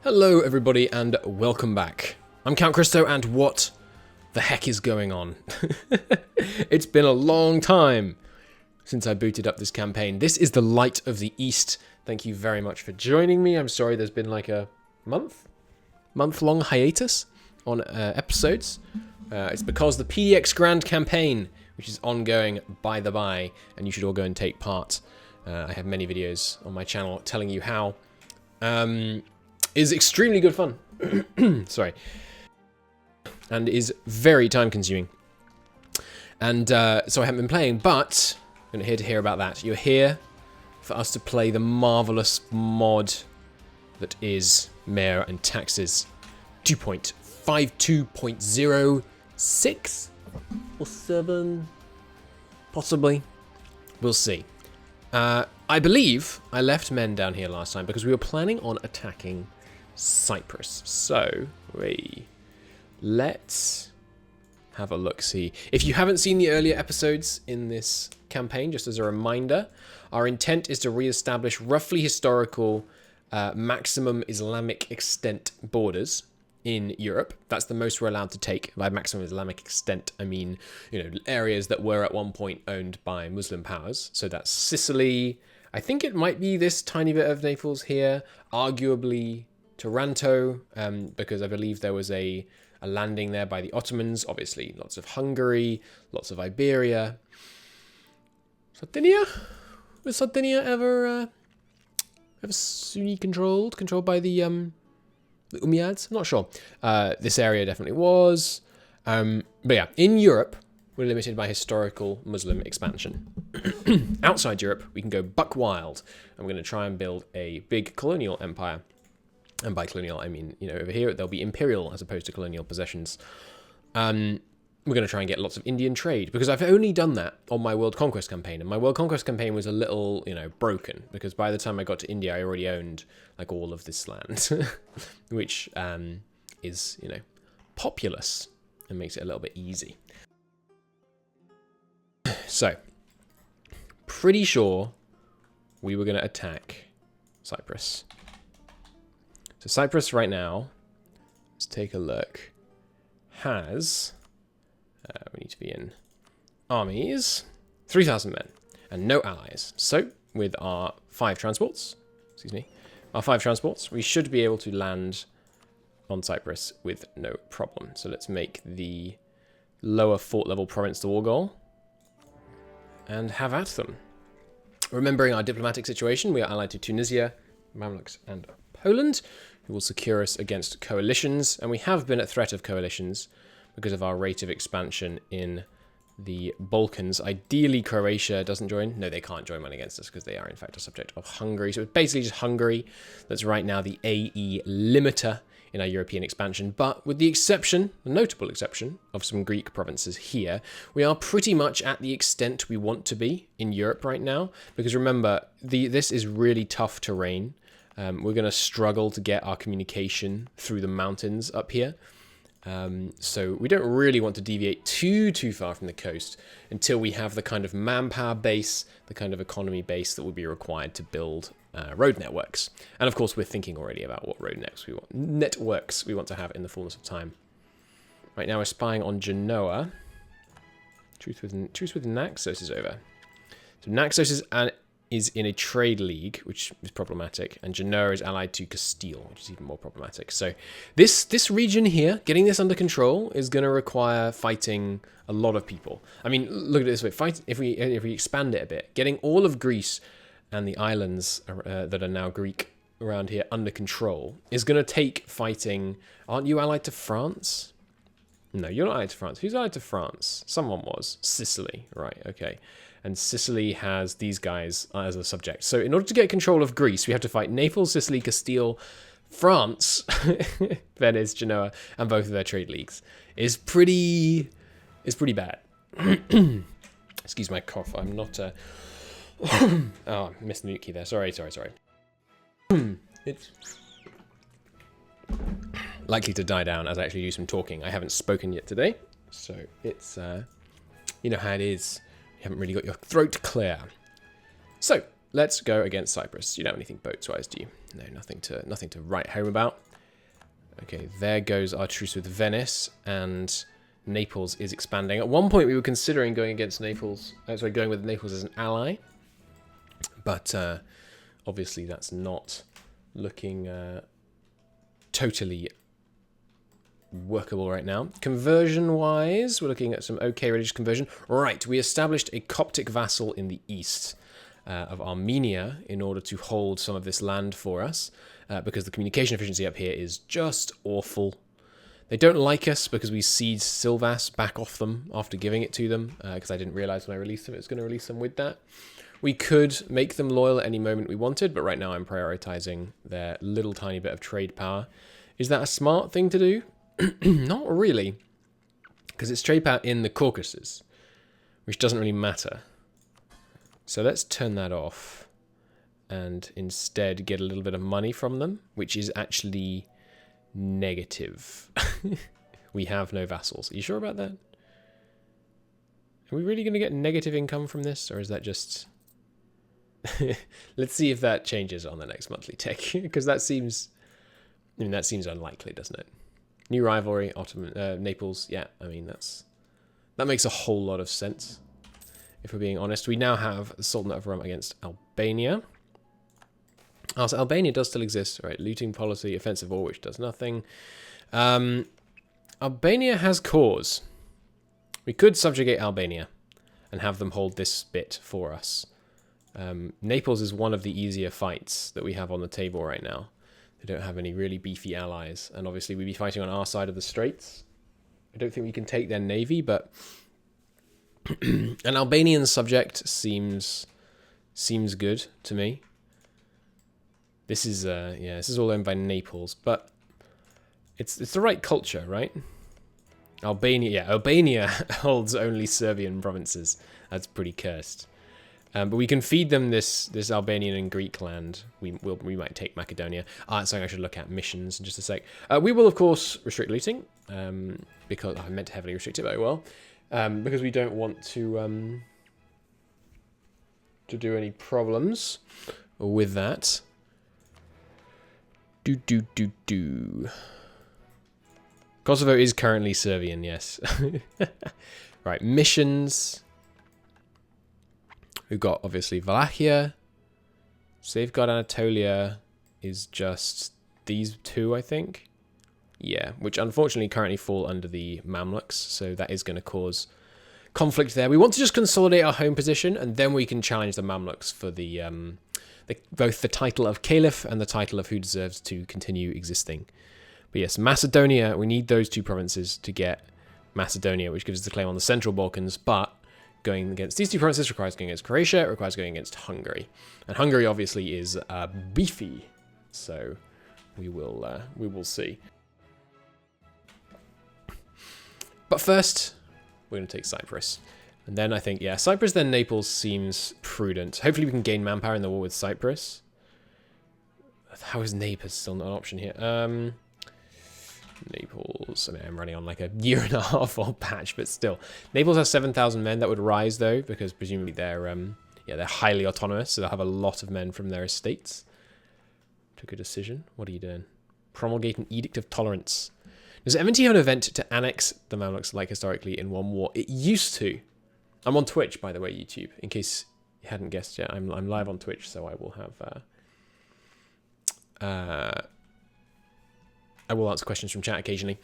Hello everybody and welcome back. I'm Count Christo and what the heck is going on? It's been a long time since I booted up this campaign. This is the Light of the East. Thank you very much for joining me. I'm sorry there's been like a month-long hiatus on episodes. It's because the PDX Grand Campaign, which is ongoing by the by, and you should all go and take part. I have many videos on my channel telling you how. Is extremely good fun. Sorry. And is very time consuming. And so I haven't been playing, but you're here to hear about that. You're here for us to play the marvelous mod that is Mayor and Taxes 2.52.06 or 7, possibly. We'll see. I believe I left men down here last time because we were planning on attacking Cyprus. So, let's have a look-see. If you haven't seen the earlier episodes in this campaign, just as a reminder, our intent is to re-establish roughly historical maximum Islamic extent borders in Europe. That's the most we're allowed to take. By maximum Islamic extent, I mean, areas that were at one point owned by Muslim powers. So that's Sicily. I think it might be this tiny bit of Naples here. Arguably Taranto, because I believe there was a landing there by the Ottomans. Obviously, lots of Hungary, lots of Iberia. Sardinia? Was Sardinia ever Sunni controlled by the Umayyads? Not sure. This area definitely was. But yeah, in Europe, we're limited by historical Muslim expansion. Outside Europe, we can go buck wild. And we're going to try and build a big colonial empire. And by colonial, I mean, over here, they'll be imperial as opposed to colonial possessions. We're going to try and get lots of Indian trade, because I've only done that on my World Conquest campaign. And my World Conquest campaign was a little, broken, because by the time I got to India, I already owned, like, all of this land, which is, populous and makes it a little bit easy. So, pretty sure we were going to attack Cyprus. So Cyprus right now, let's take a look, has, we need to be in armies, 3,000 men, and no allies. So with our 5 transports, we should be able to land on Cyprus with no problem. So let's make the lower fort level province the war goal and have at them. Remembering our diplomatic situation, we are allied to Tunisia, Mamluks, and Poland, who will secure us against coalitions, and we have been at threat of coalitions because of our rate of expansion in the Balkans. Ideally, Croatia doesn't join. No, they can't join one against us because they are, in fact, a subject of Hungary. So it's basically just Hungary that's right now the AE limiter in our European expansion, but with the exception, a notable exception, of some Greek provinces here, we are pretty much at the extent we want to be in Europe right now, because remember, this is really tough terrain. We're going to struggle to get our communication through the mountains up here. So we don't really want to deviate too far from the coast until we have the kind of manpower base, the kind of economy base that would be required to build road networks. And of course, we're thinking already about what road networks we want to have in the fullness of time. Right now, we're spying on Genoa. Truce with Naxos is over. So Naxos is in a trade league, which is problematic, and Genoa is allied to Castile, which is even more problematic. So this region here, getting this under control, is going to require fighting a lot of people. I mean, look at it this way: if we expand it a bit, getting all of Greece and the islands that are now Greek around here under control is going to take fighting. Aren't you allied to France? No, you're not allied to France. Who's allied to France? Someone was. Sicily, right? Okay. And Sicily has these guys as a subject. So in order to get control of Greece, we have to fight Naples, Sicily, Castile, France, Venice, Genoa, and both of their trade leagues. Is pretty bad. Excuse my cough. I'm not. Oh, missed the mute key there. Sorry. It's likely to die down as I actually do some talking. I haven't spoken yet today, so it's you know how it is. You haven't really got your throat clear. So let's go against Cyprus. You don't have anything boats-wise, do you? No, nothing to write home about. Okay, there goes our truce with Venice, and Naples is expanding. At one point, we were considering going against Naples. Going with Naples as an ally, but obviously that's not looking totally workable right now. Conversion-wise, we're looking at some okay religious conversion. Right, we established a Coptic vassal in the east of Armenia in order to hold some of this land for us, because the communication efficiency up here is just awful. They don't like us because we sieged Silvas back off them after giving it to them, because I didn't realize when I released them it was going to release them with that. We could make them loyal at any moment we wanted, but right now I'm prioritizing their little tiny bit of trade power. Is that a smart thing to do? Not really, because it's trade power in the Caucasus, which doesn't really matter. So let's turn that off and instead get a little bit of money from them, which is actually negative. We have no vassals. Are you sure about that? Are we really going to get negative income from this, or is that just... Let's see if that changes on the next monthly tick, because that seems... I mean, that seems unlikely, doesn't it? New rivalry, Ottoman, Naples. Yeah, I mean, that makes a whole lot of sense, if we're being honest. We now have the Sultanate of Rome against Albania. Oh, so Albania does still exist. Right, looting policy, offensive war, which does nothing. Albania has cause. We could subjugate Albania and have them hold this bit for us. Naples is one of the easier fights that we have on the table right now. They don't have any really beefy allies, and obviously we'd be fighting on our side of the straits. I don't think we can take their navy, but an Albanian subject seems good to me. This is this is all owned by Naples, but it's the right culture, right? Albania holds only Serbian provinces. That's pretty cursed. But we can feed them this Albanian and Greek land. We might take Macedonia. That's something I should look at. Missions in just a sec. We will, of course, restrict looting, because I meant to heavily restrict it very well, because we don't want to do any problems with that. Kosovo is currently Serbian, yes. Right, missions. We've got, obviously, Wallachia. Safeguard Anatolia is just these two, I think. Yeah, which unfortunately currently fall under the Mamluks, so that is going to cause conflict there. We want to just consolidate our home position, and then we can challenge the Mamluks for the both the title of Caliph and the title of who deserves to continue existing. But yes, Macedonia, we need those two provinces to get Macedonia, which gives us the claim on the Central Balkans, but going against these two provinces requires going against Croatia, it requires going against Hungary. And Hungary obviously is beefy, so we will see. But first, we're going to take Cyprus. And then I think, yeah, Cyprus, then Naples seems prudent. Hopefully we can gain manpower in the war with Cyprus. How is Naples still not an option here? Naples, I mean, I'm running on like a 1.5 old patch, but still. Naples has 7,000 men. That would rise, though, because presumably they're highly autonomous, so they'll have a lot of men from their estates. Took a decision. What are you doing? Promulgate an Edict of Tolerance. Does MNT have an event to annex the Mamluks like historically in one war? It used to. I'm on Twitch, by the way, YouTube, in case you hadn't guessed yet. I'm live on Twitch, so I will have... I will answer questions from chat occasionally.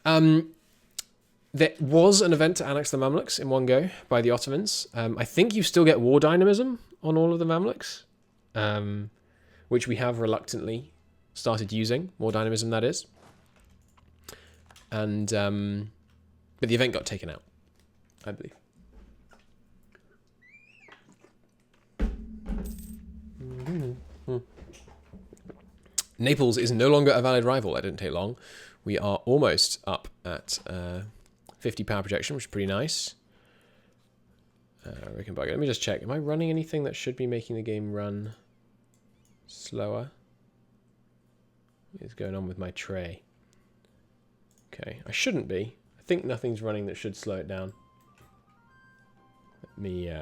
There was an event to annex the Mamluks in one go by the Ottomans. I think you still get war dynamism on all of the Mamluks, which we have reluctantly started using. War dynamism, that is. And but the event got taken out, I believe. Naples is no longer a valid rival. That didn't take long. We are almost up at 50 power projection, which is pretty nice. Let me just check. Am I running anything that should be making the game run slower? What is going on with my tray? Okay, I shouldn't be. I think nothing's running that should slow it down. Let me,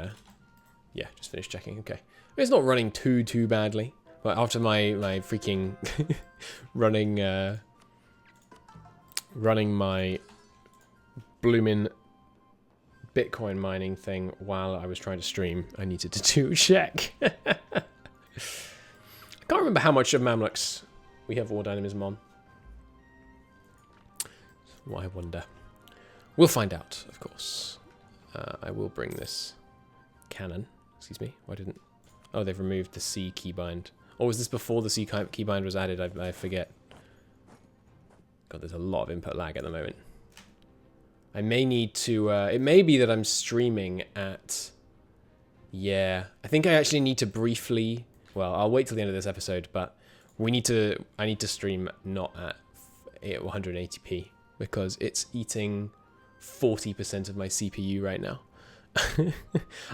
just finish checking. Okay. It's not running too badly. But after my freaking running running my bloomin' Bitcoin mining thing while I was trying to stream. I needed to check. I can't remember how much of Mamluks we have war dynamism on. Well, I wonder. We'll find out, of course. I will bring this cannon. Excuse me. Why didn't... Oh, they've removed the C keybind. Or was this before the C keybind was added? I forget. God, there's a lot of input lag at the moment. I may need to... it may be that I'm streaming at... Yeah. I think I actually need to briefly... Well, I'll wait till the end of this episode, but I need to stream not at 180p because it's eating 40% of my CPU right now.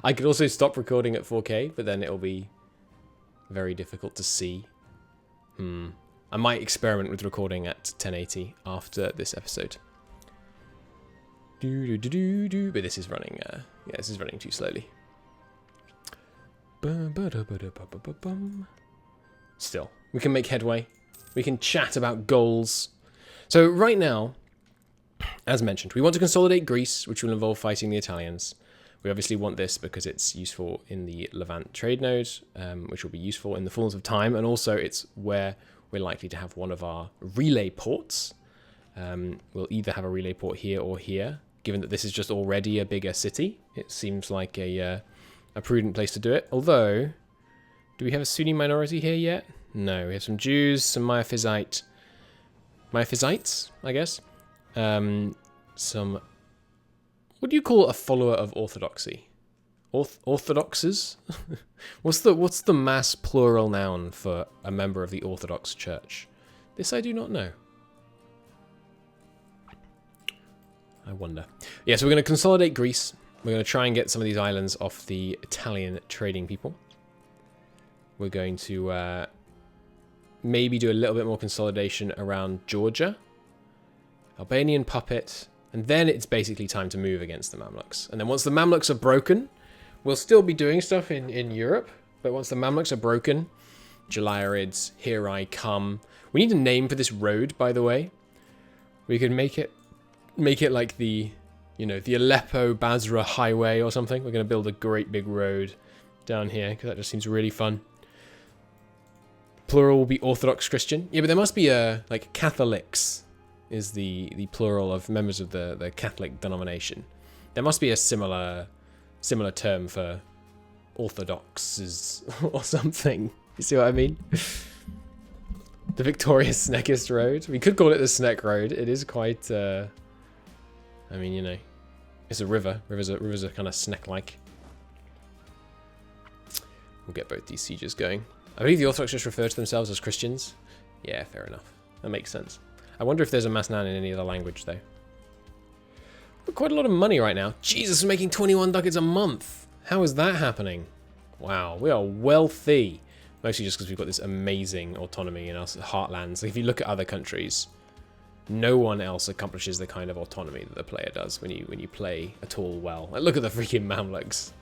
I could also stop recording at 4K, but then it'll be very difficult to see. I might experiment with recording at 1080 after this episode. But this is running, yeah, this is running too slowly. Still, we can make headway. We can chat about goals. So right now, as mentioned, we want to consolidate Greece, which will involve fighting the Italians. We obviously want this because it's useful in the Levant trade node, which will be useful in the fullness of time, and also it's where we're likely to have one of our relay ports. We'll either have a relay port here or here. Given that this is just already a bigger city, it seems like a prudent place to do it. Although, do we have a Sunni minority here yet? No, we have some Jews, some Miaphysites, I guess. Some, what do you call a follower of orthodoxy? Orthodoxes? What's the mass plural noun for a member of the Orthodox Church? This I do not know. I wonder. Yeah, so we're going to consolidate Greece. We're going to try and get some of these islands off the Italian trading people. We're going to maybe do a little bit more consolidation around Georgia. Albanian puppet. And then it's basically time to move against the Mamluks. And then once the Mamluks are broken, we'll still be doing stuff in Europe. But once the Mamluks are broken, Jalarids, here I come. We need a name for this road, by the way. We could make it like the, you know, the Aleppo-Basra highway or something. We're going to build a great big road down here because that just seems really fun. Plural will be Orthodox Christian. Yeah, but there must be like Catholics is the plural of members of the Catholic denomination. There must be a similar term for Orthodoxes or something. You see what I mean? The Victorious Sneckist Road. We could call it the Sneck Road. It is quite... I mean, you know, it's a river. Rivers are kind of Sneck-like. We'll get both these sieges going. I believe the Orthodox just refer to themselves as Christians. Yeah, fair enough. That makes sense. I wonder if there's a Masnan in any other language, though. We've got quite a lot of money right now. Jesus, we're making 21 ducats a month. How is that happening? Wow, we are wealthy. Mostly just because we've got this amazing autonomy in our heartlands. Like, if you look at other countries, no one else accomplishes the kind of autonomy that the player does when you play at all well. Like, look at the freaking Mamluks.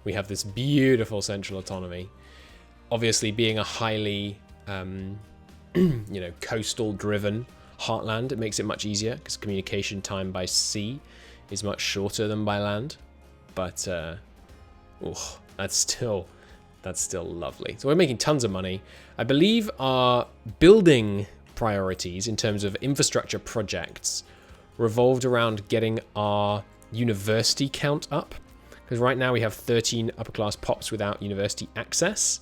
We have this beautiful central autonomy. Obviously, being a highly, you know, coastal-driven heartland, it makes it much easier because communication time by sea is much shorter than by land. But, that's still lovely. So we're making tons of money. I believe our building priorities in terms of infrastructure projects revolved around getting our university count up. Because right now we have 13 upper class pops without university access,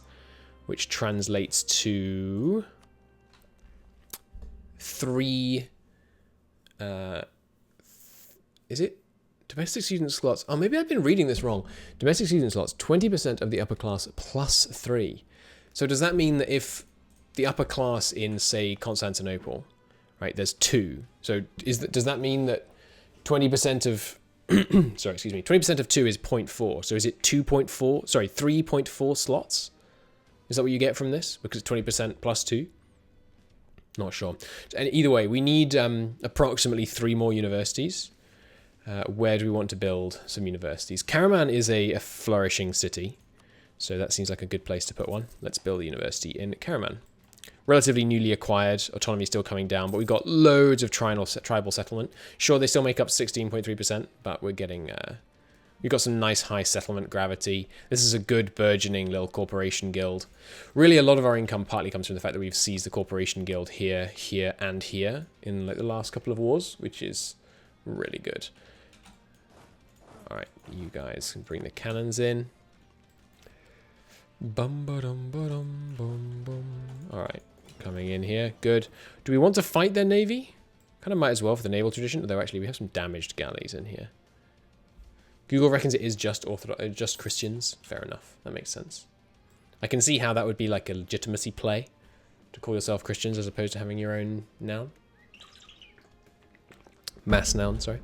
which translates to 3, is it? Domestic student slots. Oh, maybe I've been reading this wrong. Domestic student slots, 20% of the upper class plus 3. So does that mean that if the upper class in, say, Constantinople, right, there's 2. So does that mean that 20% of, sorry, excuse me, 20% of 2 is 0.4. So is it 2.4, sorry, 3.4 slots? Is that what you get from this? Because it's 20% plus 2? Not sure. And either way, we need approximately 3 more universities. Where do we want to build some universities? Karaman is a flourishing city, so that seems like a good place to put one. Let's build a university in Karaman. relatively newly acquired. Autonomy still coming down, but we've got loads of tribal settlement. Sure, they still make up 16.3%, but we're getting... we've got some nice high settlement gravity. This is a good burgeoning little corporation guild. Really, a lot of our income partly comes from the fact that we've seized the corporation guild here, here, and here in like the last couple of wars, which is really good. All right, you guys can bring the cannons in. Bum ba dum ba dum bum bum. All right, coming in here. Good. Do we want to fight their navy? Kind of might as well for the naval tradition. Although actually, we have some damaged galleys in here. Google reckons it is just just Christians. Fair enough. That makes sense. I can see how that would be like a legitimacy play to call yourself Christians as opposed to having your own noun. Mass noun, sorry.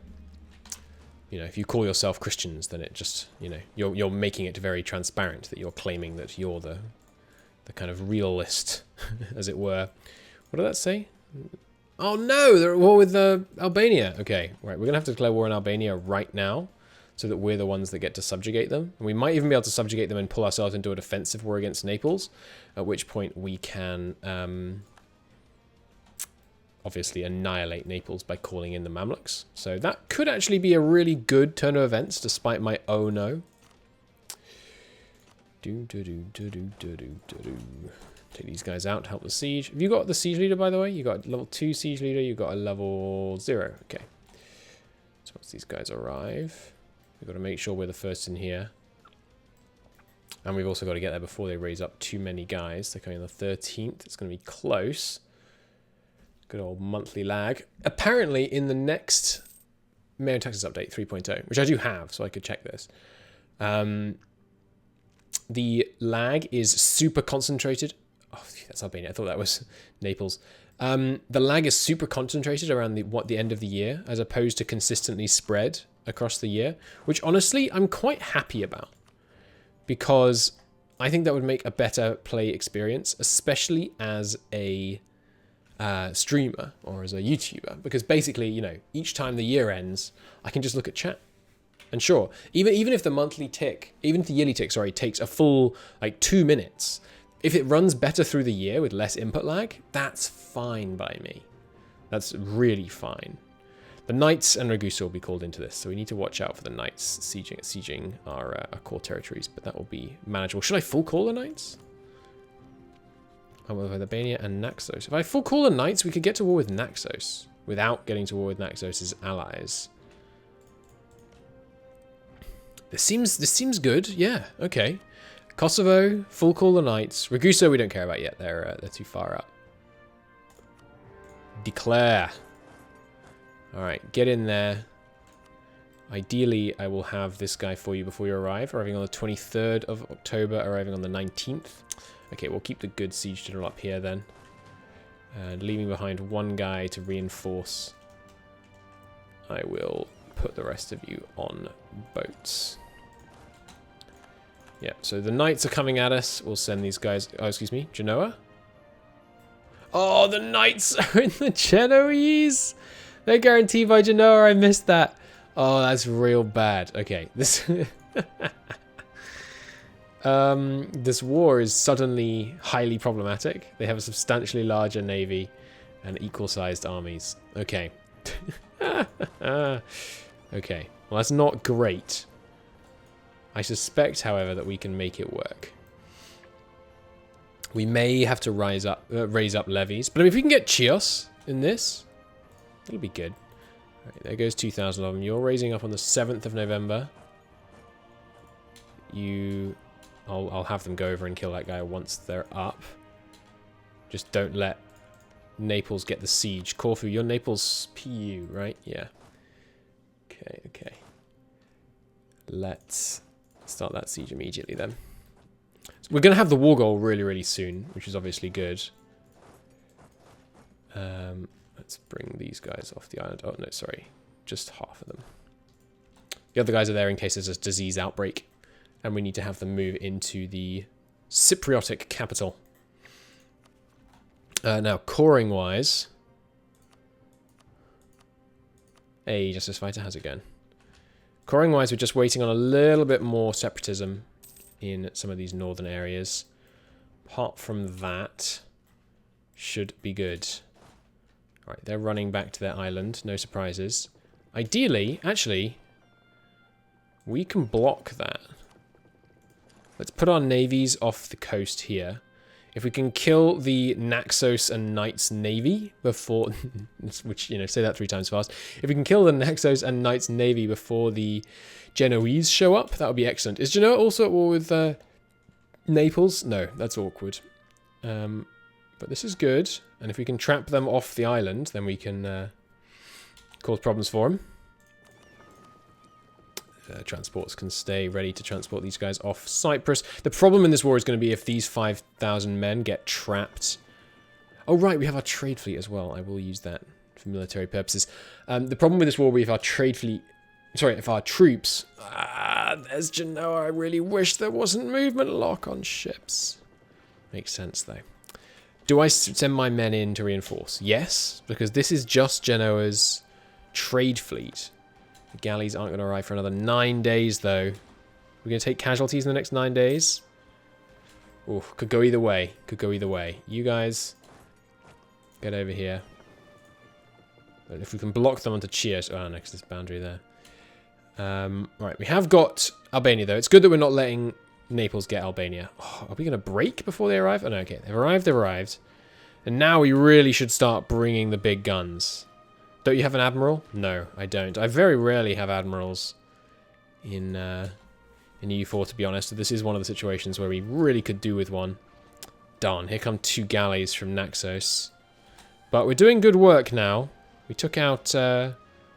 You know, if you call yourself Christians, then it just, you know, you're making it very transparent that you're claiming that you're the kind of realist, as it were. What did that say? Oh no, they're at war with Albania. Okay, right, we're gonna have to declare war on Albania right now, so that we're the ones that get to subjugate them. And we might even be able to subjugate them and pull ourselves into a defensive war against Naples, at which point we can obviously annihilate Naples by calling in the Mamluks. So that could actually be a really good turn of events, despite my oh no. Take these guys out to help the siege. Have you got the siege leader, by the way? You got a level 2 siege leader, you got a level 0. Okay. So once these guys arrive, we've got to make sure we're the first in here. And we've also got to get there before they raise up too many guys. They're coming on the 13th. It's going to be close. Good old monthly lag. Apparently, in the next MEIOU taxes update 3.0, which I do have, so I could check this, the lag is super concentrated. Oh, that's Albania. I thought that was Naples. The lag is super concentrated around the end of the year, as opposed to consistently spread across the year, which honestly I'm quite happy about, because I think that would make a better play experience, especially as a streamer or as a YouTuber, because basically, you know, each time the year ends, I can just look at chat. And sure, even if the monthly tick, even if the yearly tick, sorry, takes a full like 2 minutes, if it runs better through the year with less input lag, that's fine by me. That's really fine. The Knights and Ragusa will be called into this, so we need to watch out for the Knights sieging our core territories, but that will be manageable. Should I full call the Knights? I'm with Albania and Naxos. If I full call the Knights, we could get to war with Naxos without getting to war with Naxos' allies. This seems good. Yeah, okay. Kosovo, full call the Knights. Ragusa we don't care about yet. They're too far up. Declare. All right, get in there. Ideally, I will have this guy for you before you arrive, arriving on the 23rd of October, arriving on the 19th. Okay, we'll keep the good siege general up here then. And leaving behind one guy to reinforce. I will put the rest of you on boats. Yeah, so the Knights are coming at us. We'll send these guys... Oh, excuse me, Genoa? Oh, the Knights are in the Genoese! They're guaranteed by Genoa, I missed that. Oh, that's real bad. Okay, this... this war is suddenly highly problematic. They have a substantially larger navy and equal-sized armies. Okay. Okay, well that's not great. I suspect, however, that we can make it work. We may have to raise up levies, but I mean, if we can get Chios in this, it'll be good. All right, there goes 2,000 of them. You're raising up on the 7th of November. I'll have them go over and kill that guy once they're up. Just don't let Naples get the siege. Corfu, you're Naples PU, right? Yeah. Okay. Let's start that siege immediately then. So we're going to have the war goal really, really soon, which is obviously good. Let's bring these guys off the island. Oh, no, sorry. Just half of them. The other guys are there in case there's a disease outbreak. And we need to have them move into the Cypriotic capital. Now, coring-wise... Hey, Justice Fighter, how's it going? Coring-wise, we're just waiting on a little bit more separatism in some of these northern areas. Apart from that, should be good. All right, they're running back to their island. No surprises. Ideally, actually, we can block that. Let's put our navies off the coast here. If we can kill the Naxos and Knights Navy before... which, you know, say that 3 times fast. If we can kill the Naxos and Knights Navy before the Genoese show up, that would be excellent. Is Genoa also at war with Naples? No, that's awkward. But this is good. And if we can trap them off the island, then we can cause problems for them. Transports can stay ready to transport these guys off Cyprus. The problem in this war is going to be if these 5,000 men get trapped. Oh, right, we have our trade fleet as well. I will use that for military purposes. The problem with this war will be if our trade fleet... Sorry, if our troops... there's Genoa. I really wish there wasn't movement lock on ships. Makes sense, though. Do I send my men in to reinforce? Yes, because this is just Genoa's trade fleet. The galleys aren't going to arrive for another 9 days, though. We're going to take casualties in the next 9 days. Oh, could go either way. Could go either way. You guys, get over here. But if we can block them onto Chios... Oh, next to this boundary there. Right, we have got Albania, though. It's good that we're not letting Naples get Albania. Oh, are we going to break before they arrive? Oh, no, okay. They've arrived, they've arrived. And now we really should start bringing the big guns. Don't you have an admiral? No, I don't. I very rarely have admirals in EU4, to be honest. This is one of the situations where we really could do with one. Darn, here come 2 galleys from Naxos. But we're doing good work now. We took out... I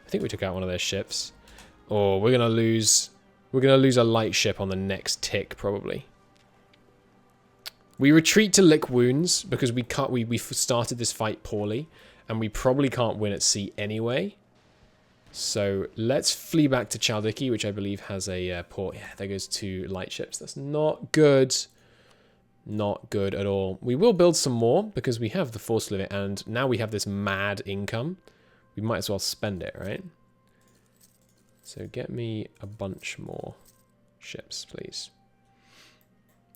think we took out one of their ships. Or we're gonna lose... We're gonna lose a light ship on the next tick, probably. We retreat to lick wounds because we started this fight poorly. And we probably can't win at sea anyway. So let's flee back to Chaldiki, which I believe has a port. Yeah, there goes 2 light ships. That's not good. Not good at all. We will build some more because we have the force limit. And now we have this mad income. We might as well spend it, right? So get me a bunch more ships, please.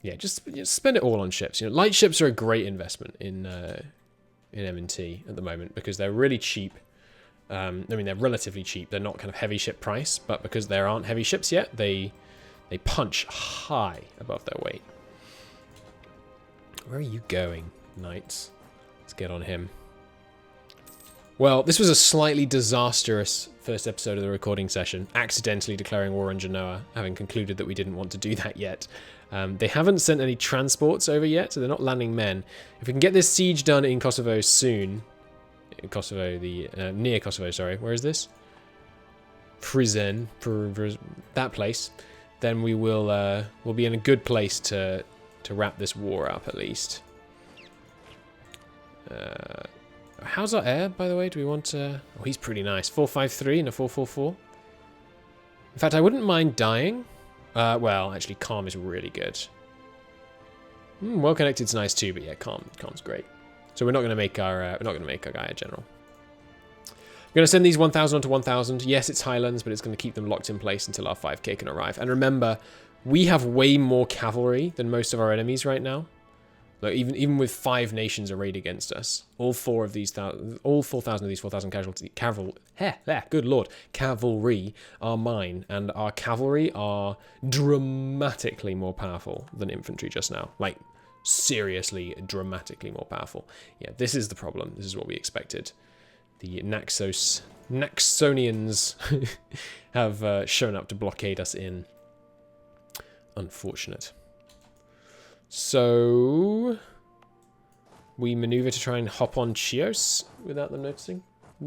Yeah, just spend it all on ships. You know, light ships are a great investment in M&T at the moment because they're really cheap. I mean, they're relatively cheap. They're not kind of heavy ship price, but because there aren't heavy ships yet, they punch high above their weight. Where are you going, knights? Let's get on him. Well, this was a slightly disastrous first episode of the recording session, accidentally declaring war on Genoa, having concluded that we didn't want to do that yet. They haven't sent any transports over yet, so they're not landing men. If we can get this siege done in Kosovo soon... In Kosovo, near Kosovo, sorry. Where is this? Prizren, that place. Then we will we'll be in a good place to wrap this war up, at least. How's our air, by the way? Do we want to... Oh, he's pretty nice. 453 and a 444. In fact, I wouldn't mind dying. Well, actually, calm is really good. Well connected's nice too, but yeah, calm's great. So we're not going to make our guy a general. We're going to send these 1,000 onto 1,000. Yes, it's Highlands, but it's going to keep them locked in place until our 5k can arrive. And remember, we have way more cavalry than most of our enemies right now. Like even with 5 nations arrayed against us, all 4,000 of these 4,000 good lord, cavalry are mine, and our cavalry are dramatically more powerful than infantry just now. Like, seriously, dramatically more powerful. Yeah, this is the problem. This is what we expected. The Naxonians have shown up to blockade us in. Unfortunate. So we maneuver to try and hop on Chios without them noticing,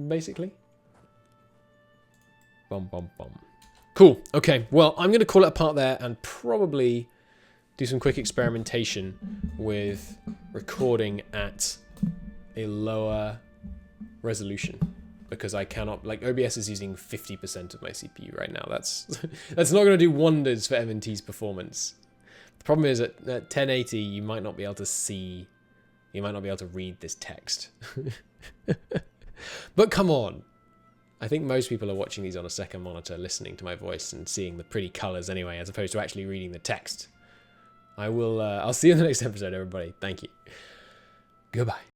basically. Bum, bum, bum. Cool. Okay, well, I'm going to call it a part there and probably do some quick experimentation with recording at a lower resolution. Because I cannot, like, OBS is using 50% of my CPU right now. That's not going to do wonders for M&T's performance. The problem is at 1080, you might not be able to see, you might not be able to read this text. But come on. I think most people are watching these on a second monitor, listening to my voice and seeing the pretty colors anyway, as opposed to actually reading the text. I'll see you in the next episode, everybody. Thank you. Goodbye.